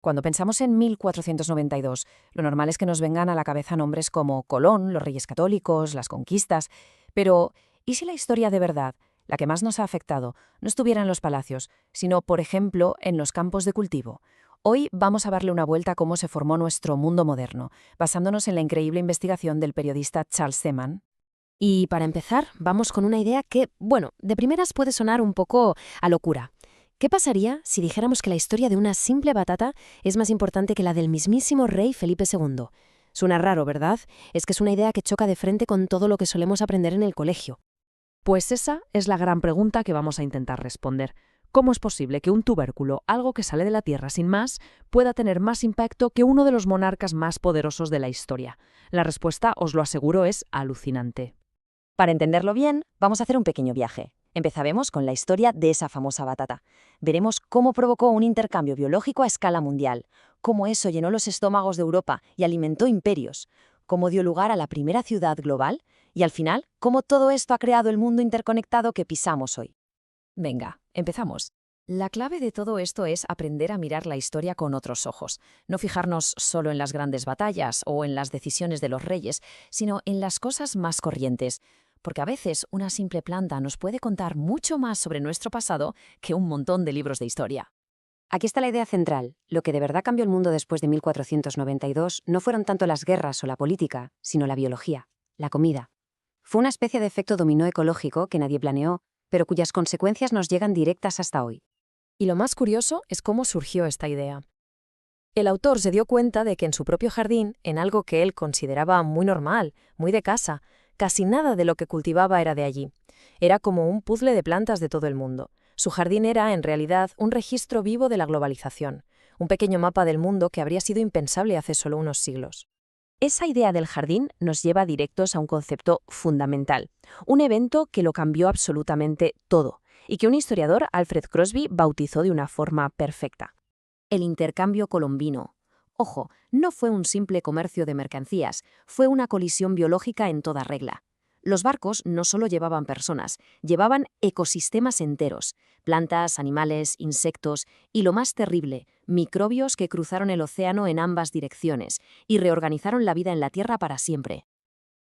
Cuando pensamos en 1492, lo normal es que nos vengan a la cabeza nombres como Colón, los Reyes Católicos, las conquistas. Pero, ¿y si la historia de verdad, la que más nos ha afectado, no estuviera en los palacios, sino, por ejemplo, en los campos de cultivo? Hoy vamos a darle una vuelta a cómo se formó nuestro mundo moderno, basándonos en la increíble investigación del periodista Charles Seaman. Y para empezar, vamos con una idea que, bueno, de primeras puede sonar un poco a locura. ¿Qué pasaría si dijéramos que la historia de una simple batata es más importante que la del mismísimo rey Felipe II? Suena raro, ¿verdad? Es que es una idea que choca de frente con todo lo que solemos aprender en el colegio. Pues esa es la gran pregunta que vamos a intentar responder. ¿Cómo es posible que un tubérculo, algo que sale de la tierra sin más, pueda tener más impacto que uno de los monarcas más poderosos de la historia? La respuesta, os lo aseguro, es alucinante. Para entenderlo bien, vamos a hacer un pequeño viaje. Empezaremos con la historia de esa famosa batata. Veremos cómo provocó un intercambio biológico a escala mundial, cómo eso llenó los estómagos de Europa y alimentó imperios, cómo dio lugar a la primera ciudad global y, al final, cómo todo esto ha creado el mundo interconectado que pisamos hoy. Venga, empezamos. La clave de todo esto es aprender a mirar la historia con otros ojos, no fijarnos solo en las grandes batallas o en las decisiones de los reyes, sino en las cosas más corrientes, porque a veces una simple planta nos puede contar mucho más sobre nuestro pasado que un montón de libros de historia. Aquí está la idea central. Lo que de verdad cambió el mundo después de 1492 no fueron tanto las guerras o la política, sino la biología, la comida. Fue una especie de efecto dominó ecológico que nadie planeó, pero cuyas consecuencias nos llegan directas hasta hoy. Y lo más curioso es cómo surgió esta idea. El autor se dio cuenta de que en su propio jardín, en algo que él consideraba muy normal, muy de casa, casi nada de lo que cultivaba era de allí. Era como un puzzle de plantas de todo el mundo. Su jardín era, en realidad, un registro vivo de la globalización, un pequeño mapa del mundo que habría sido impensable hace solo unos siglos. Esa idea del jardín nos lleva directos a un concepto fundamental, un evento que lo cambió absolutamente todo, y que un historiador, Alfred Crosby, bautizó de una forma perfecta. El intercambio colombino. Ojo, no fue un simple comercio de mercancías, fue una colisión biológica en toda regla. Los barcos no solo llevaban personas, llevaban ecosistemas enteros, plantas, animales, insectos y, lo más terrible, microbios que cruzaron el océano en ambas direcciones y reorganizaron la vida en la Tierra para siempre.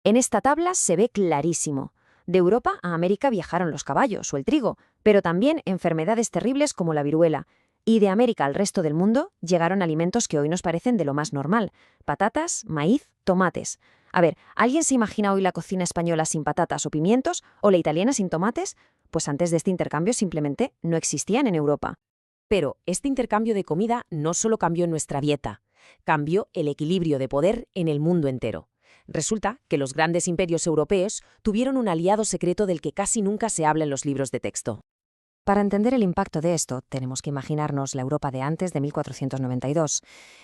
En esta tabla se ve clarísimo. De Europa a América viajaron los caballos o el trigo, pero también enfermedades terribles como la viruela. Y de América al resto del mundo llegaron alimentos que hoy nos parecen de lo más normal: patatas, maíz, tomates. A ver, ¿alguien se imagina hoy la cocina española sin patatas o pimientos, o la italiana sin tomates? Pues antes de este intercambio simplemente no existían en Europa. Pero este intercambio de comida no solo cambió nuestra dieta, cambió el equilibrio de poder en el mundo entero. Resulta que los grandes imperios europeos tuvieron un aliado secreto del que casi nunca se habla en los libros de texto. Para entender el impacto de esto, tenemos que imaginarnos la Europa de antes de 1492.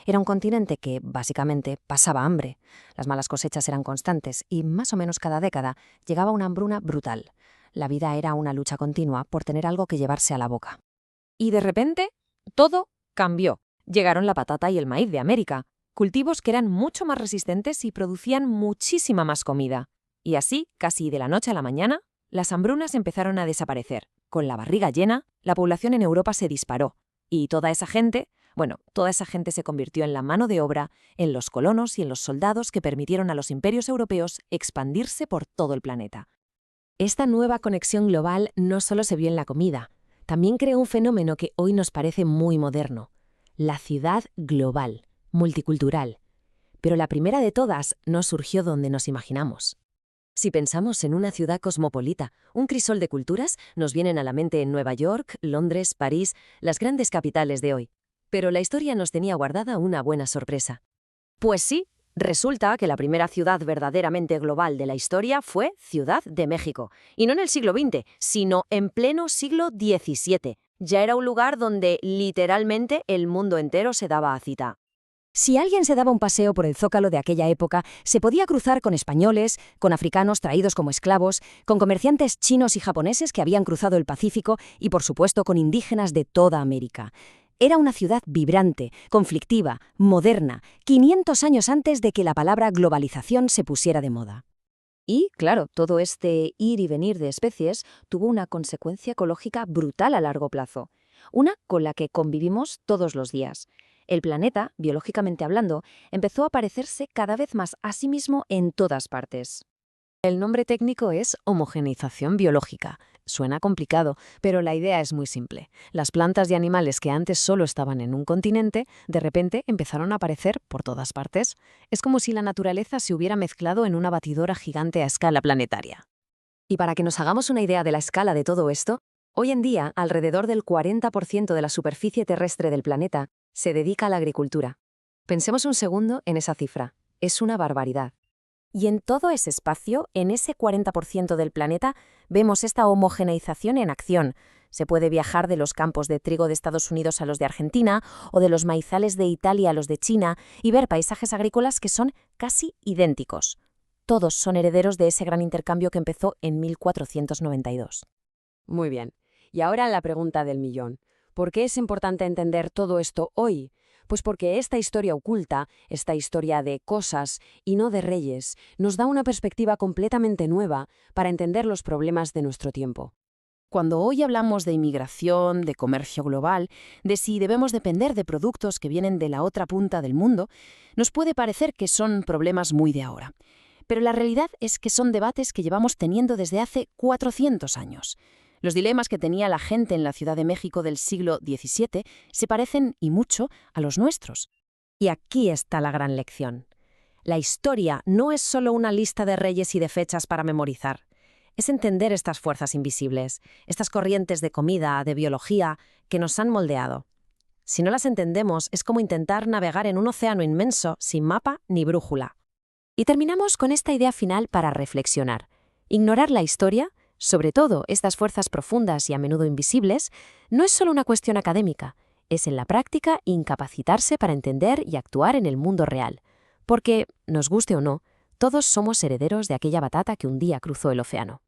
Era un continente que, básicamente, pasaba hambre. Las malas cosechas eran constantes y, más o menos cada década, llegaba una hambruna brutal. La vida era una lucha continua por tener algo que llevarse a la boca. Y de repente, todo cambió. Llegaron la patata y el maíz de América, cultivos que eran mucho más resistentes y producían muchísima más comida. Y así, casi de la noche a la mañana, las hambrunas empezaron a desaparecer. Con la barriga llena, la población en Europa se disparó. Y toda esa gente se convirtió en la mano de obra, en los colonos y en los soldados que permitieron a los imperios europeos expandirse por todo el planeta. Esta nueva conexión global no solo se vio en la comida, también creó un fenómeno que hoy nos parece muy moderno: la ciudad global, multicultural. Pero la primera de todas no surgió donde nos imaginamos. Si pensamos en una ciudad cosmopolita, un crisol de culturas, nos vienen a la mente en Nueva York, Londres, París, las grandes capitales de hoy. Pero la historia nos tenía guardada una buena sorpresa. Pues sí, resulta que la primera ciudad verdaderamente global de la historia fue Ciudad de México. Y no en el siglo XX, sino en pleno siglo XVII. Ya era un lugar donde, literalmente, el mundo entero se daba a cita. Si alguien se daba un paseo por el Zócalo de aquella época, se podía cruzar con españoles, con africanos traídos como esclavos, con comerciantes chinos y japoneses que habían cruzado el Pacífico y, por supuesto, con indígenas de toda América. Era una ciudad vibrante, conflictiva, moderna, 500 años antes de que la palabra globalización se pusiera de moda. Y, claro, todo este ir y venir de especies tuvo una consecuencia ecológica brutal a largo plazo, una con la que convivimos todos los días. El planeta, biológicamente hablando, empezó a parecerse cada vez más a sí mismo en todas partes. El nombre técnico es homogeneización biológica. Suena complicado, pero la idea es muy simple. Las plantas y animales que antes solo estaban en un continente, de repente empezaron a aparecer por todas partes. Es como si la naturaleza se hubiera mezclado en una batidora gigante a escala planetaria. Y para que nos hagamos una idea de la escala de todo esto, hoy en día alrededor del 40% de la superficie terrestre del planeta se dedica a la agricultura. Pensemos un segundo en esa cifra. Es una barbaridad. Y en todo ese espacio, en ese 40% del planeta, vemos esta homogeneización en acción. Se puede viajar de los campos de trigo de Estados Unidos a los de Argentina o de los maizales de Italia a los de China y ver paisajes agrícolas que son casi idénticos. Todos son herederos de ese gran intercambio que empezó en 1492. Muy bien. Y ahora la pregunta del millón. ¿Por qué es importante entender todo esto hoy? Pues porque esta historia oculta, esta historia de cosas y no de reyes, nos da una perspectiva completamente nueva para entender los problemas de nuestro tiempo. Cuando hoy hablamos de inmigración, de comercio global, de si debemos depender de productos que vienen de la otra punta del mundo, nos puede parecer que son problemas muy de ahora. Pero la realidad es que son debates que llevamos teniendo desde hace 400 años. Los dilemas que tenía la gente en la Ciudad de México del siglo XVII se parecen, y mucho, a los nuestros. Y aquí está la gran lección. La historia no es solo una lista de reyes y de fechas para memorizar. Es entender estas fuerzas invisibles, estas corrientes de comida, de biología, que nos han moldeado. Si no las entendemos, es como intentar navegar en un océano inmenso sin mapa ni brújula. Y terminamos con esta idea final para reflexionar. Ignorar la historia, sobre todo estas fuerzas profundas y a menudo invisibles, no es solo una cuestión académica, es en la práctica incapacitarse para entender y actuar en el mundo real. Porque, nos guste o no, todos somos herederos de aquella batata que un día cruzó el océano.